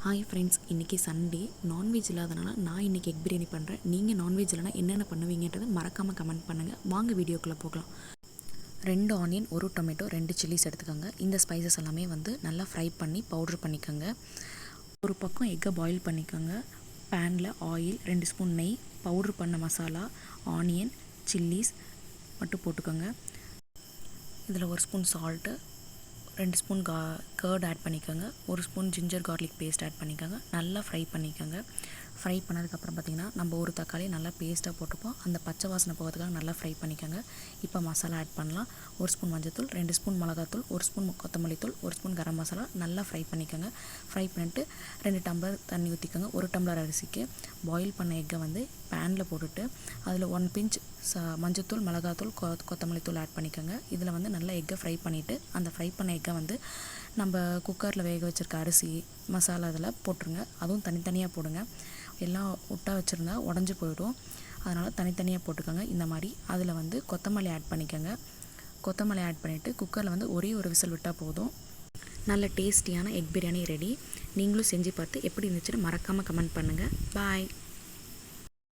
Hi friends, இன்றைக்கி Sunday non veg இல்லாதனால நான் இன்றைக்கி எக் பிரியாணி பண்ணுறேன். நீங்கள் நான்வெஜ் இல்லைனா என்னென்ன பண்ணுவீங்கன்றதை மறக்காமல் கமெண்ட் பண்ணுங்கள். வாங்க வீடியோக்குள்ளே போகலாம். 2 ஆனியன், 1 டொமேட்டோ, 2 சில்லிஸ் எடுத்துக்கோங்க. இந்த ஸ்பைசஸ் எல்லாமே நல்லா ஃப்ரை பண்ணி பவுட்ரு பண்ணிக்கோங்க. ஒரு பக்கம் எக்கை பாயில் பண்ணிக்கோங்க. பேனில் ஆயில், 2 ஸ்பூன் நெய், பவுட்ரு பண்ண மசாலா, ஆனியன், சில்லிஸ் மட்டும் போட்டுக்கோங்க. இதில் 1 spoon salt, 2 spoon curd add பண்ணிக்கோங்க. 1 spoon ginger garlic paste add பண்ணிக்கோங்க. நல்லா ஃப்ரை பண்ணிக்கோங்க. ஃப்ரை பண்ணதுக்கப்புறம் பார்த்திங்கன்னா நம்ம ஒரு தக்காளி நல்லா பேஸ்ட்டாக போட்டுப்போம். அந்த பச்சை வாசனை போகிறதுக்காக நல்லா ஃப்ரை பண்ணிக்கோங்க. இப்போ மசாலா ஆட் பண்ணலாம். 1 ஸ்பூன் மஞ்சத்தூள், 2 ஸ்பூன் மிளகாத்தூள், 1 ஸ்பூன் கொத்தமல்லி தூள், 1 ஸ்பூன் கரம் மசாலா நல்லா ஃப்ரை பண்ணிக்கோங்க. ஃப்ரை பண்ணிவிட்டு 2 டம்ளர் தண்ணி ஊற்றிக்கோங்க. 1 டம்ளர் அரிசிக்கு பாயில் பண்ண எக்கை பேனில் போட்டுட்டு அதில் 1 பிஞ்ச் மஞ்சத்தூள், மிளகாத்தூள், கொத்தமல்லி தூள் ஆட் பண்ணிக்கோங்க. இதில் நல்லா எக்கை ஃப்ரை பண்ணிவிட்டு அந்த ஃப்ரை பண்ண எக்கை நம்ம குக்கரில் வேக வச்சுருக்க அரிசி மசாலா இதில் போட்டுருங்க. அதுவும் தனித்தனியாக போடுங்க. எல்லாம் விட்டா வச்சுருந்தா உடஞ்சி போயிடும். அதனால் தனித்தனியாக போட்டுக்கோங்க. இந்த மாதிரி அதில் கொத்தமல்லி ஆட் பண்ணிக்கோங்க. கொத்தமல்லி ஆட் பண்ணிவிட்டு குக்கரில் ஒரே ஒரு விசில் விட்டால் போதும். நல்ல டேஸ்டியான எக் பிரியாணி ரெடி. நீங்களும் செஞ்சு பார்த்து எப்படி இருந்துச்சுன்னு மறக்காமல் கமெண்ட் பண்ணுங்கள். பாய்.